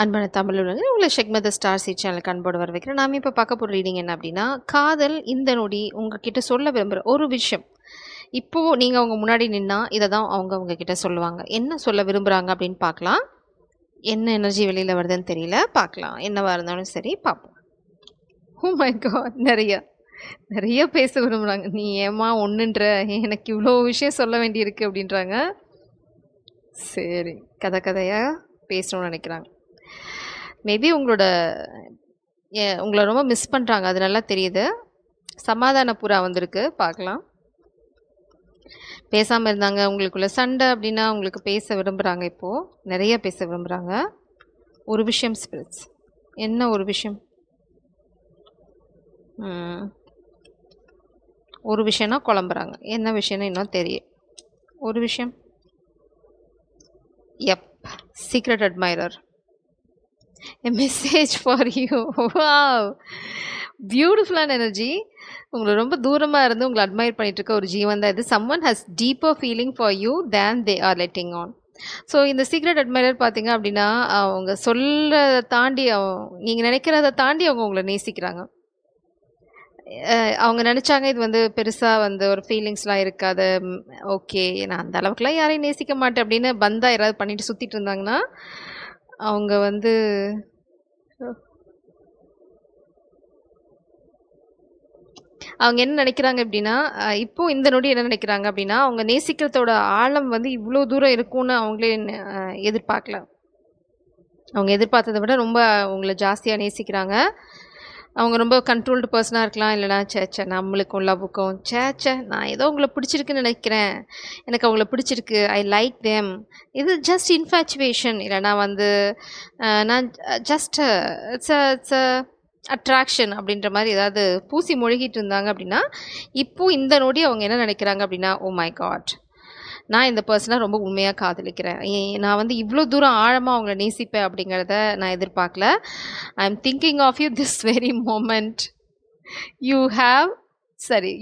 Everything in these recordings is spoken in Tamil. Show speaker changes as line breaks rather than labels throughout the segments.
அன்பான தமிழ் உலகில் உங்களை ஷெக்மத் ஸ்டார் சீட் சேனலுக்கு அன்போடு வர வைக்கிறேன். நாம் இப்போ பார்க்க போகிற ரீடிங் என்ன அப்படின்னா, காதல் இந்த நொடி உங்ககிட்ட சொல்ல விரும்புகிற ஒரு விஷயம். இப்போது நீங்கள் அவங்க முன்னாடி நின்னா இதை தான் அவங்க உங்ககிட்ட சொல்லுவாங்க. என்ன சொல்ல விரும்புகிறாங்க அப்படின்னு பார்க்கலாம். என்ன எனர்ஜி வெளியில் வருதுன்னு தெரியல, பார்க்கலாம். என்னவா இருந்தாலும் சரி பார்ப்போம். ஓ மை காட், நிறைய பேச விரும்புகிறாங்க. நீ ஏமா ஒன்றுன்ற, எனக்கு இவ்வளோ விஷயம் சொல்ல வேண்டியிருக்கு அப்படின்றாங்க. சரி, கதையாக பேசணும்னு நினைக்கிறாங்க. மேபி உங்களை ரொம்ப மிஸ் பண்ணுறாங்க, அது நல்லா தெரியுது. சமாதான புறா வந்திருக்கு, பார்க்கலாம். பேசாமல் இருந்தாங்க, உங்களுக்குள்ள சண்டை அப்படின்னா உங்களுக்கு பேச விரும்புகிறாங்க. இப்போது நிறைய பேச விரும்புகிறாங்க. ஒரு விஷயம் ஸ்பிரிட்ஸ், என்ன ஒரு விஷயம்? ஒரு விஷயம்னா குழம்புறாங்க, என்ன விஷயம்னு இன்னும் தெரியும். ஒரு விஷயம், எப் secret admirer. A message for you. Wow, பியூட்டிஃபுல்லான எனர்ஜி. உங்களை ரொம்ப தூரமாக இருந்து உங்களை அட்மையர் பண்ணிட்டு இருக்க ஒரு ஜீவன் தான் இது. Summon has deeper feeling for you than they are letting on. So இந்த சீக்ரெட் அட்மைரர் பார்த்தீங்க அப்படின்னா, அவங்க சொல்கிறத தாண்டி, நீங்கள் நினைக்கிறத தாண்டி அவங்க உங்களை நேசிக்கிறாங்க. அவங்க நினச்சாங்க இது வந்து பெருசாக ஒரு ஃபீலிங்ஸ்லாம் இருக்காது, ஓகே நான் அந்த அளவுக்குலாம் யாரையும் நேசிக்க மாட்டேன் அப்படின்னு பந்தா யாராவது பண்ணிட்டு சுற்றிட்டு இருந்தாங்கன்னா, அவங்க அவங்க என்ன நினைக்கிறாங்க அப்படின்னா, இப்போ இந்த நொடி என்ன நினைக்கிறாங்க அப்படின்னா, அவங்க நேசிக்கிறதோட ஆழம் இவ்வளோ தூரம் இருக்கும்னு அவங்களே எதிர்பார்க்கல. அவங்க எதிர்பார்த்ததை விட ரொம்ப உங்களை ஜாஸ்தியாக நேசிக்கிறாங்க. அவங்க ரொம்ப கண்ட்ரோல்டு பர்சனாக இருக்கலாம், இல்லைனா சேச்சே நம்மளுக்கும் லவ்வுக்கும் சேச்சே நான் ஏதோ உங்களை பிடிச்சிருக்குன்னு நினைக்கிறேன், எனக்கு அவங்கள பிடிச்சிருக்கு, ஐ லைக் தேம், இது ஜஸ்ட் இன்ஃபேச்சுவேஷன், இல்லைனா நான் ஜஸ்ட் இட்ஸ் அட்ராக்ஷன் அப்படின்ற மாதிரி ஏதாவது பூசி மொழிகிட்டு இருந்தாங்க அப்படின்னா, இப்போது இந்த நொடி அவங்க என்ன நினைக்கிறாங்க அப்படின்னா, ஓ மை காட், நான் இந்த பர்சனை ரொம்ப உண்மையாக காதலிக்கிறேன், நான் இவ்வளோ தூரம் ஆழமாக அவங்கள நேசிப்பேன் அப்படிங்கிறத நான் எதிர்பார்க்கல. I am thinking of you this very moment.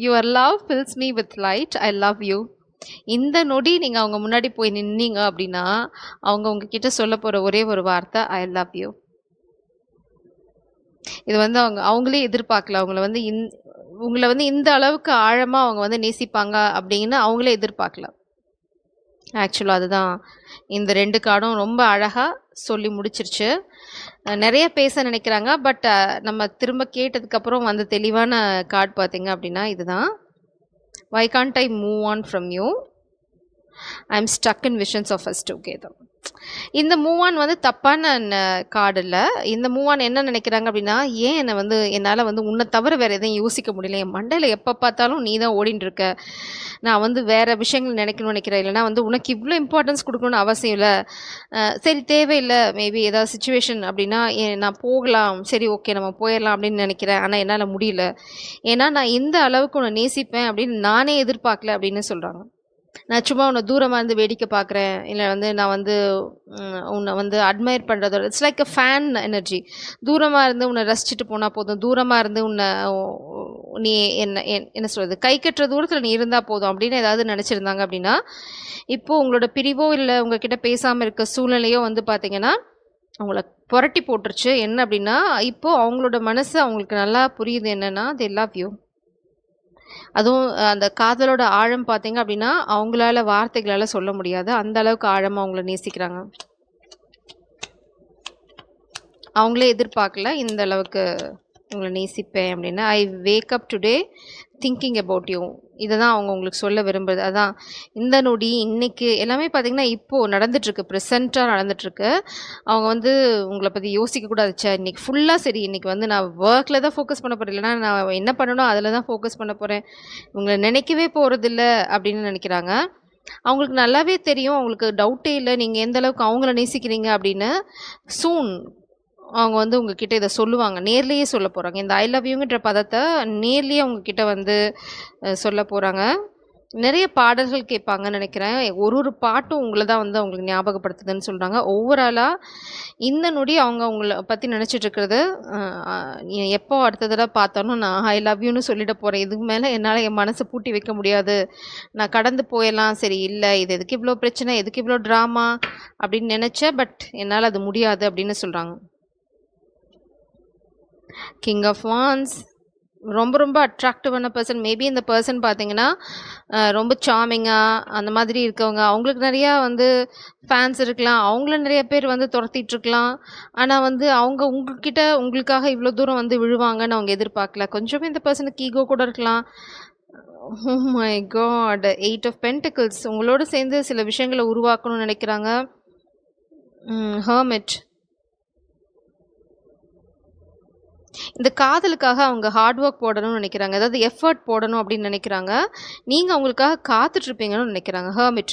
Your love fills me with light, I love you. இந்த நொடி நீங்கள் அவங்க முன்னாடி போய் நின்னீங்க அப்படின்னா, அவங்க உங்ககிட்ட சொல்ல போகிற ஒரே ஒரு வார்த்தை, ஐ லவ் யூ. இது அவங்களே எதிர்பார்க்கல. உங்களை இந்த அளவுக்கு ஆழமாக அவங்க நேசிப்பாங்க அப்படின்னு அவங்களே எதிர்பார்க்கல. ஆக்சுவலாக அதுதான் இந்த 2 கார்டும் ரொம்ப அழகாக சொல்லி முடிச்சிருச்சு. நிறைய பேச நினைக்கிறாங்க, பட் நம்ம திரும்ப கேட்டதுக்கப்புறம் தெளிவான கார்டு பார்த்தீங்க அப்படின்னா இதுதான். Why can't I move on from you, I am stuck in visions of us together. இந்த மூவ் ஆன் தப்பான கார்டு இல்லை. இந்த மூவ் ஆன் என்ன நினைக்கிறாங்க அப்படின்னா, ஏன் என்னால் உன்னை தவிர வேறு எதையும் யோசிக்க முடியல, என் மண்டையில் எப்போ பார்த்தாலும் நீ தான் ஓடின்னு இருக்க, நான் வேறு விஷயங்கள் நினைக்கணும்னு நினைக்கிறேன், இல்லைனா உனக்கு இவ்வளோ இம்பார்ட்டன்ஸ் கொடுக்கணும்னு அவசியம் இல்லை, சரி தேவையில்லை, மேபி ஏதாவது சுச்சுவேஷன் அப்படின்னா நான் போகலாம், சரி ஓகே நம்ம போயிடலாம் அப்படின்னு நினைக்கிறேன், ஆனால் என்னால் முடியல, ஏன்னா நான் இந்த அளவுக்கு உன்னை நேசிப்பேன் அப்படின்னு நானே எதிர்பார்க்கல அப்படின்னு சொல்கிறாங்க. நான் சும்மா உன்னை தூரமாக இருந்து வேடிக்கை பார்க்குறேன், இல்லை நான் உன்னை அட்மையர் பண்ணுறதோட it's like a fan energy. தூரமாக இருந்து உன்னை ரசிச்சுட்டு போனால் போதும், தூரமாக இருந்து நீ என்ன சொல்கிறது, கை கட்டுற தூரத்தில் நீ இருந்தால் போதும் அப்படின்னு ஏதாவது நினச்சிருந்தாங்க அப்படின்னா, இப்போது உங்களோட பிரிவோ இல்லை உங்ககிட்ட பேசாமல் இருக்க சூழ்நிலையோ பார்த்தீங்கன்னா அவங்கள புரட்டி போட்டுருச்சு. என்ன அப்படின்னா, இப்போது அவங்களோட மனசு அவங்களுக்கு நல்லா புரியுது என்னென்னா, தே லவ் யூ. அதுவும் அந்த காதலோட ஆழம் பார்த்தீங்க அப்படின்னா, அவங்களால வார்த்தைகளால் சொல்ல முடியாது, அந்த அளவுக்கு ஆழமாக அவங்கள நேசிக்கிறாங்க. அவங்களே எதிர்பார்க்கல இந்த அளவுக்கு உங்களை நேசிப்பேன் அப்படின்னு. ஐ wake up today thinking about you, இதை தான் அவங்க உங்களுக்கு சொல்ல விரும்புறது. அதான் இந்த நொடி இன்னைக்கு எல்லாமே பார்த்தீங்கன்னா இப்போது நடந்துட்டுருக்கு, ப்ரெசண்ட்டாக நடந்துட்டுருக்கு. அவங்க உங்களை பற்றி யோசிக்கக்கூடாது, இன்னைக்கு ஃபுல்லாக சரி, இன்றைக்கி நான் ஒர்க்கில் தான் ஃபோக்கஸ் பண்ண போகிறேன், இல்லைனா நான் என்ன பண்ணணும் அதில் தான் ஃபோக்கஸ் பண்ண போகிறேன், உங்களை நினைக்கவே போகிறதில்ல அப்படின்னு நினைக்கிறாங்க. அவங்களுக்கு நல்லாவே தெரியும், அவங்களுக்கு டவுட்டே இல்லை நீங்கள் எந்த அளவுக்கு அவங்கள நேசிக்கிறீங்க அப்படின்னு. சூன் அவங்க உங்ககிட்ட இதை சொல்லுவாங்க, நேர்லேயே சொல்ல போகிறாங்க. இந்த ஐ லவ் யூங்கிற பதத்தை நேர்லேயே அவங்கக்கிட்ட சொல்ல போகிறாங்க. நிறைய பாடல்கள் கேட்பாங்கன்னு நினைக்கிறேன். ஒரு பாட்டும் உங்களை தான் அவங்களுக்கு ஞாபகப்படுத்துதுன்னு சொல்கிறாங்க. ஓவராலாக இந்த நொடி அவங்க உங்கள பத்தி நினைச்சிட்டு இருக்கிறது, எப்போ அடுத்த தடவ பார்த்தாலும் நான் ஐ லவ் யூன்னு சொல்லிட போறேன். இதுக்கு மேல என்னால என் மனச பூட்டி வைக்க முடியாது. நான் கடந்து போயிரலாம். சரி இல்ல இது எதுக்கு இவ்ளோ பிரச்சனை? எதுக்கு இவ்ளோ ட்ராமா? அப்படின்னு நினைச்சேன். பட் என்னால அது முடியாது அப்படின்னு சொல்றாங்க. கிங் ஆஃப் வாண்ட்ஸ் ரொம்ப ரொம்ப அட்ராக்டிவான பர்சன். மேபி இந்த பர்சன் பார்த்தீங்கன்னா, ரொம்ப சார்மிங்கா அந்த மாதிரி இருக்கவங்க. அவங்களுக்கு நெறையா வந்து ஃபேன்ஸ் இருக்கலாம். அவங்கள நெறைய பேர் வந்து தொரத்திட்டு இருக்கலாம். ஆனா வந்து அவங்க உங்ககிட்ட உங்களுக்காக இவ்ளோ தூரம் வந்து விழுவாங்கன்னு அவங்க எதிர்பார்க்கல. கொஞ்சமே இந்த பர்சனுக்கு ஈகோ கூட இருக்கலாம். Oh my god! 8 of pentacles உங்களோட சேர்ந்து சில விஷயங்கள உருவாக்கணும்னு நெனைக்கிறாங்க. ஹெர்மிட் இந்த காதலுக்காக அவங்க ஹார்ட் ஒர்க் போடணும்னு நினைக்கிறாங்க. அதாவது எஃபர்ட் போடணும் அப்படின்னு நினைக்கிறாங்க. நீங்க அவங்களுக்காக காத்துட்டு இருப்பீங்கன்னு நினைக்கிறாங்க. ஹெர்மிட்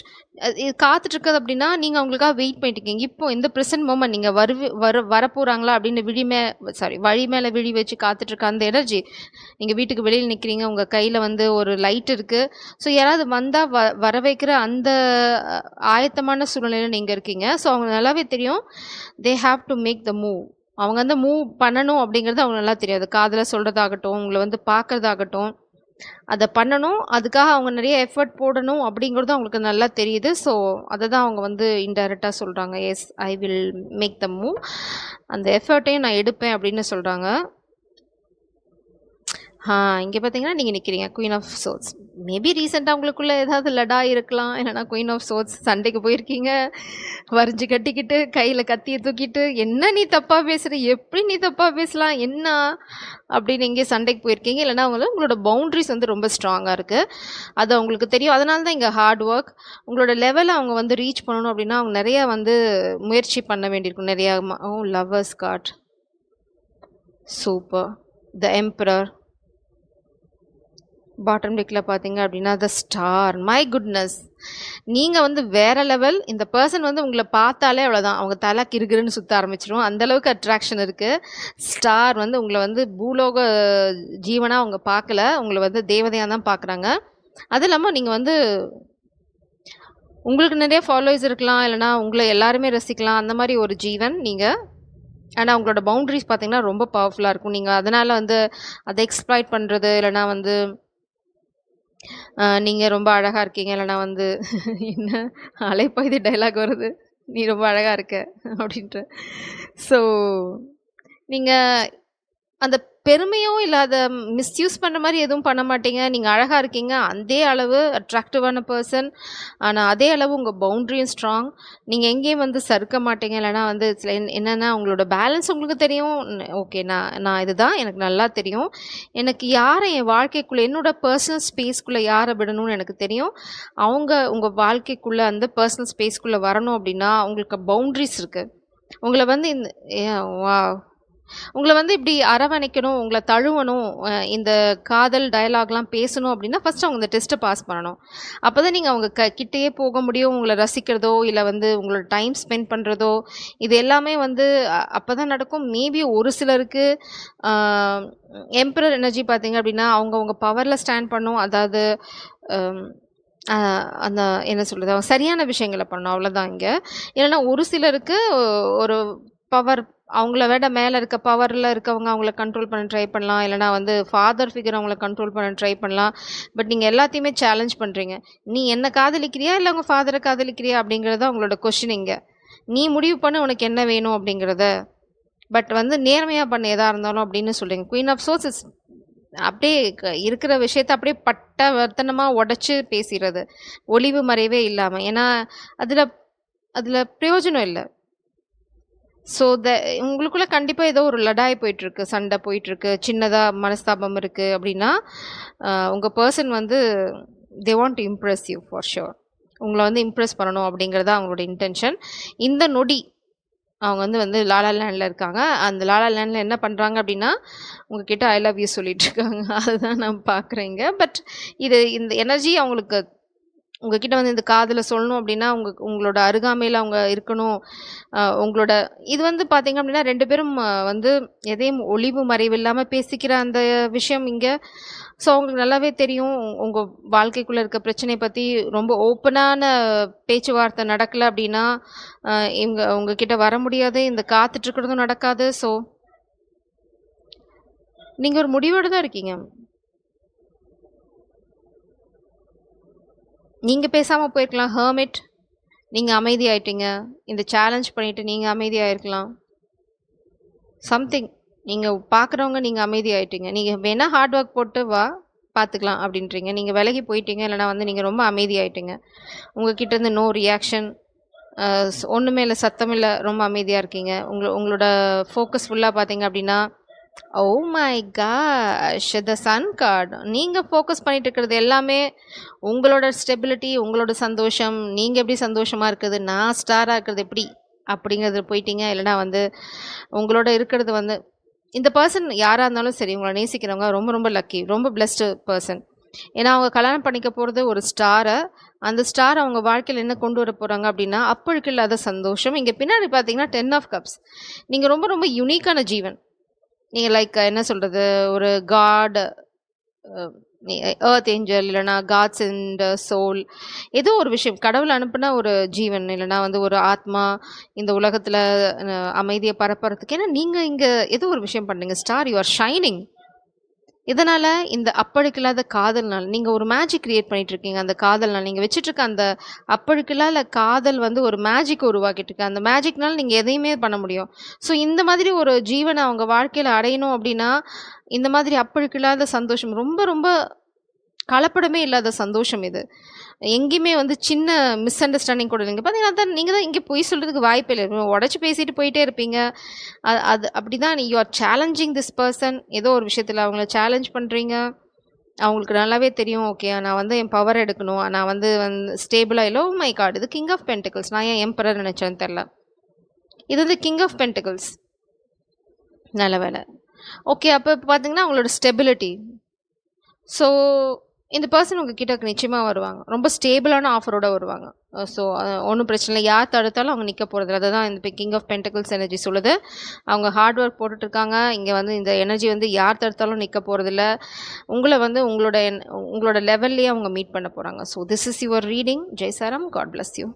இது காத்துட்டு இருக்கிறது அப்படின்னா, நீங்க அவங்களுக்காக வெயிட் பண்ணிட்டு இருக்கீங்க. இப்போ இந்த பிரசன்ட் மொமெண்ட் நீங்க வரப்போறாங்களா அப்படின்னு வழி மேல விழி வச்சு காத்துட்டு இருக்க அந்த எனர்ஜி. நீங்க வீட்டுக்கு வெளியில நிக்கிறீங்க. உங்க கையில வந்து ஒரு லைட் இருக்கு. ஸோ யாராவது வந்தா வர வைக்கிற அந்த ஆயத்தமான சூழ்நிலையில நீங்க இருக்கீங்க. ஸோ அவங்க நல்லாவே தெரியும். They have to make the move. அவங்க வந்து மூவ் பண்ணணும் அப்படிங்கிறது அவங்களுக்கு நல்லா தெரியாது. காதுல சொல்றதாகட்டும், உங்கள வந்து பார்க்கறதாகட்டும், அத பண்ணணும். அதுக்காக அவங்க நெறைய எஃபோர்ட் போடணும் அப்படிங்கிறது அவங்களுக்கு நல்லா தெரியுது. ஸோ, அத தான் அவங்க வந்து இன்டைரக்ட்டா சொல்றாங்க. Yes I will make the move. அந்த எஃபோர்ட்டையும் நான் எடுப்பேன் அப்படின்னு சொல்றாங்க. இங்க பார்த்தீங்கன்னா, நீங்க நிக்கிறீங்க. Queen of sorts. மேபி ரீசென்ட்டா உங்களுக்குள்ள ஏதாவது லடா இருக்கலாம். இல்லன்னா குயின் ஆஃப் சோர்ட்ஸ் சண்டைக்கு போயிருக்கீங்க. வரிஞ்சு கட்டிக்கிட்டு, கையில கத்திய தூக்கிட்டு, "என்ன நீ தப்பா பேசுற? எப்படி நீ தப்பா பேசலாம்? என்ன?" அப்படின்னு எங்கேயோ சண்டைக்கு போயிருக்கீங்க. இல்லன்னா உங்களோட பவுண்டரிஸ் வந்து ரொம்ப ஸ்ட்ராங்கா இருக்கு. அது அவங்களுக்கு தெரியும். அதனால தான் இங்க ஹார்ட் ஒர்க். உங்களோட லெவல அவங்க வந்து ரீச் பண்ணணும் அப்படின்னா, அவங்க நெறையா வந்து முயற்சி பண்ண வேண்டியிருக்கும். நெறையா lovers card. Super. The emperor. Bottom டெக்ல பார்த்தீங்க அப்படின்னா, த ஸ்டார். My goodness! நீங்க வந்து வேற லெவல். இந்த பெர்சன் வந்து உங்கள பார்த்தாலே அவ்வளோதான். அவங்க தல கிறுகிறுன்னு சுத்த ஆரம்பிச்சுரும். அந்த அளவுக்கு அட்ராக்ஷன் இருக்கு. ஸ்டார் வந்து உங்கள வந்து பூலோக ஜீவனா அவங்க பார்க்கல. உங்கள வந்து தேவதையா தான் பார்க்குறாங்க. அது இல்லாம நீங்க வந்து உங்களுக்கு நெறைய ஃபாலோவர்ஸ் இருக்கலாம். இல்லன்னா உங்கள எல்லாருமே ரசிக்கலாம். அந்த மாரி ஒரு ஜீவன் நீங்க. ஆனா உங்களோட பவுண்டரிஸ் பார்த்தீங்கன்னா, ரொம்ப பவர்ஃபுல்லா இருக்கும். நீங்க அதனால வந்து அத எக்ஸ்ப்ளாய்ட் பண்றது, இல்லன்னா வந்து நீங்க ரொம்ப அழகா இருக்கீங்க. இல்லன்னா வந்து என்ன அலைப்பாயுதே டயலாக் வருது. "நீ ரொம்ப அழகா இருக்க" அப்படின்ட்டு. ஸோ, நீங்க அந்த பெருமையோ இல்ல அத மிஸ்யூஸ் பண்ற மாரி எதுவும் பண்ண மாட்டீங்க. நீங்க அழகா இருக்கீங்க. அதே அளவு அட்ராக்டிவான பெர்சன். ஆனா அதே அளவு உங்க பவுண்டரியும் ஸ்ட்ராங். நீங்க எங்கேயும் வந்து சறுக்க மாட்டீங்க. இல்லன்னா வந்து என்னன்னா உங்களோட பேலன்ஸ் உங்களுக்கு தெரியும். ஓகே நான் இதுதான் எனக்கு நல்லா தெரியும். எனக்கு யார என் வாழ்க்கைக்குள்ள என்னோட பர்சனல் ஸ்பேஸ்க்குள்ள யார விடணும்னு எனக்கு தெரியும். உங்க வாழ்க்கைக்குள்ள அந்த பர்சனல் ஸ்பேஸ்க்குள்ள வரணும் அப்படின்னா, உங்களுக்கு பவுண்டரிஸ் இருக்கு. உங்கள வந்து வாவ்! உங்கள வந்து இப்படி அரவணைக்கணும், உங்கள தழுவணும், இந்த காதல் டயலாக்லாம் பேசணும் அப்படின்னா, ஃபர்ஸ்ட் அவங்க இந்த டெஸ்ட்ட பாஸ் பண்ணணும். அப்பதான் நீங்க அவங்க கிட்டயே போக முடியும். உங்கள ரசிக்கிறதோ, இல்ல வந்து உங்களோட டைம் ஸ்பெண்ட் பண்றதோ, இது எல்லாமே வந்து அப்பதான் நடக்கும். மேபி ஒரு சிலருக்கு அ எம்பரர் எனர்ஜி பார்த்தீங்க அப்படின்னா, அவங்க பவர்ல ஸ்டாண்ட் பண்ணும். அதாவது அம் அ அந்த என்ன சொல்றது? சரியான விஷயங்கள பண்ணணும். அவ்வளோதான் இங்க. இல்லன்னா ஒரு சிலருக்கு ஒரு பவர் அவங்கள விட மேல இருக்க பவர்ல இருக்கவங்க அவங்கள கண்ட்ரோல் பண்ண ட்ரை பண்ணலாம். இல்லன்னா வந்து ஃபாதர் ஃபிகர் அவங்கள கண்ட்ரோல் பண்ண ட்ரை பண்ணலாம். பட் நீங்க எல்லாத்தையுமே சேலஞ்ச் பண்றீங்க. "நீ என்ன காதலிக்கிறியா? இல்ல உங்க ஃபாதர காதலிக்கிறியா?" அப்படிங்கிறது தான் உங்களோட கொஸ்டின் இங்க. நீ முடிவு பண்ணு உனக்கு என்ன வேணும் அப்படிங்கிறத. பட் வந்து நேர்மையா பண்ணு எதா இருந்தாலும் அப்படின்னு சொல்றீங்க. குயின் ஆஃப் சோர்ட்ஸ் இஸ் அப்படியே இருக்கிற விஷயத்த அப்படியே பட்டவர்த்தனமா உடைச்சு பேசிறது. ஒளிவு மறைவே இல்லாம. ஏன்னா, அதுல அதுல பிரயோஜனம் இல்ல. ஸோ, உங்களுக்குள்ள கண்டிப்பா ஏதோ ஒரு லடாய் போயிட்டுருக்கு. சண்டை போயிட்டுருக்கு. சின்னதா மனஸ்தாபம் இருக்கு அப்படின்னா, உங்க பெர்சன் வந்து they want to Impress you for sure. உங்கள வந்து இம்ப்ரெஸ் பண்ணணும் அப்படிங்கிறது தான் அவங்களோட இன்டென்ஷன். இந்த நொடி அவங்க வந்து லாலா லேண்ட்ல இருக்காங்க. அந்த லாலா லேண்ட்ல என்ன பண்றாங்க அப்படின்னா, உங்ககிட்ட ஐ லவ் யூ சொல்லிட்டு இருக்காங்க. அதுதான் நான் பார்க்குறேன் இங்க. பட் இந்த எனர்ஜி அவங்களுக்கு உங்ககிட்ட வந்து இந்த காதுல சொல்லணும் அப்படின்னா, உங்களோட அருகாமையில அவங்க இருக்கணும். உங்களோட இது வந்து பார்த்தீங்க அப்படின்னா 2 பேரும் வந்து எதையும் ஒளிவு மறைவு இல்லாம பேசிக்கிற அந்த விஷயம் இங்க. ஸோ அவங்களுக்கு நல்லாவே தெரியும். உங்க வாழ்க்கைக்குள்ள இருக்க பிரச்சனைய பத்தி ரொம்ப ஓப்பனான பேச்சுவார்த்தை நடக்கல அப்படின்னா, இவங்க உங்ககிட்ட வர முடியாது. இந்த காத்துட்டு இருக்கிறதும் நடக்காது. ஸோ நீங்க ஒரு முடிவோட தான் இருக்கீங்க. நீங்க பேசாம போயிருக்கலாம். ஹெர்மிட். நீங்க அமைதியாயிட்டீங்க. இந்த சேலஞ்ச் பண்ணிட்டு நீங்க அமைதியாயிருக்கலாம். சம்திங். நீங்க பார்க்குறவங்க நீங்க அமைதியாயிட்டீங்க. நீங்க வேணா ஹார்ட் ஒர்க் போட்டு வா, பார்த்துக்கலாம் அப்படின்றீங்க. நீங்க விலகி போயிட்டீங்க. இல்லன்னா வந்து நீங்க ரொம்ப அமைதியாயிட்டீங்க. உங்ககிட்ட இருந்து நோ ரியாக்ஷன். ஒண்ணுமே இல்ல, சத்தம் இல்ல. ரொம்ப அமைதியா இருக்கீங்க. உங்களோட ஃபோக்கஸ் ஃபுல்லா பார்த்தீங்க அப்படின்னா, oh my gosh! The sun card. நீங்க ஃபோக்கஸ் பண்ணிட்டு இருக்கிறது எல்லாமே உங்களோட ஸ்டெபிலிட்டி, உங்களோட சந்தோஷம். நீங்க எப்படி சந்தோஷமா இருக்குது, நான் ஸ்டாரா இருக்கிறது எப்படி அப்படிங்கிறது போயிட்டீங்க. இல்லைனா வந்து உங்களோட இருக்கிறது வந்து இந்த பர்சன் யாராக இருந்தாலும் சரி, உங்களை நேசிக்கிறவங்க ரொம்ப ரொம்ப லக்கி, ரொம்ப பிளெஸ்டு பர்சன். ஏன்னா அவங்க கல்யாணம் பண்ணிக்க போகிறது ஒரு ஸ்டாரை. அந்த ஸ்டார் அவங்க வாழ்க்கையில் என்ன கொண்டு வர போகிறாங்க அப்படின்னா, அப்பழுக்கு இல்லாத சந்தோஷம். இங்கே பின்னாடி பார்த்தீங்கன்னா 10 ஆஃப் கப்ஸ். நீங்கள் ரொம்ப ரொம்ப யுனிக்கான ஜீவன். நீங்கள் லைக் என்ன சொல்கிறது, ஒரு காட், எர்த் ஏஞ்சல், இல்லைனா காட்ஸ் அண்ட் சோல், ஏதோ ஒரு விஷயம், கடவுள் அனுப்புன ஒரு ஜீவன், இல்லைனா வந்து ஒரு ஆத்மா இந்த உலகத்தில் அமைதியை பரப்புறதுக்கு. ஏன்னா நீங்கள் இங்கே ஏதோ ஒரு விஷயம் பண்ணுங்க. Star, you are shining. இதனால் இந்த அப்பழுக்கில்லாத காதல்னால் நீங்கள் ஒரு மேஜிக் கிரியேட் பண்ணிட்டு இருக்கீங்க. அந்த காதல்னால் நீங்கள் வச்சுட்டு இருக்க அந்த அப்பழுக்கில்லாத காதல் வந்து ஒரு மேஜிக் உருவாக்கிட்டு இருக்கு. அந்த மேஜிக்னால் நீங்கள் எதையுமே பண்ண முடியும். ஸோ இந்த மாதிரி ஒரு ஜீவனை அவங்க வாழ்க்கையில் அடையணும் அப்படின்னா, இந்த மாதிரி அப்பழுக்கில்லாத சந்தோஷம், ரொம்ப ரொம்ப கலப்படமே இல்லாத சந்தோஷம் இது. எங்கேயுமே வந்து சின்ன மிஸ் அண்டர்ஸ்டாண்டிங் கூட இல்லைங்க. பார்த்தீங்கன்னா அதான் நீங்கள் தான் இங்கே பொய் சொல்கிறதுக்கு வாய்ப்பே இல்லை. உடச்சி பேசிட்டு போயிட்டே இருப்பீங்க. அது அப்படி தான் you are challenging this person. ஏதோ ஒரு விஷயத்தில் அவங்கள சேலஞ்ச் பண்ணுறீங்க. அவங்களுக்கு நல்லாவே தெரியும், ஓகே நான் வந்து என் பவர் எடுக்கணும், நான் வந்து ஸ்டேபிளாக இல்லை. ஓ மை காட், இது கிங் ஆஃப் பென்டிகல்ஸ். நான் ஏன் எம்பரர் நினச்சேன்னு தெரில. இது வந்து கிங் ஆஃப் பென்டிகல்ஸ். நல்ல வேலை. ஓகே, அப்போ இப்போ பார்த்தீங்கன்னா அவங்களோட ஸ்டெபிலிட்டி. ஸோ இந்த பர்சன் உங்ககிட்ட நிச்சயமாக வருவாங்க. ரொம்ப ஸ்டேபிளான ஆஃபரோட வருவாங்க. ஸோ ஒன்றும் பிரச்சனை இல்லை. யார் தடுத்தாலும் அவங்க நிற்க போகிறது. அதை தான் இந்த கிங் ஆஃப் பென்டிகல்ஸ் எனர்ஜி சொல்லுது. அவங்க ஹார்ட் ஒர்க் போட்டுட்ருக்காங்க. இங்கே வந்து இந்த எனர்ஜி வந்து யார் தடுத்தாலும் நிற்க போகிறதில்ல. உங்களை வந்து உங்களோட லெவல்லையே அவங்க மீட் பண்ண போகிறாங்க. So this is your reading. ஜெய் சாரம். God bless you.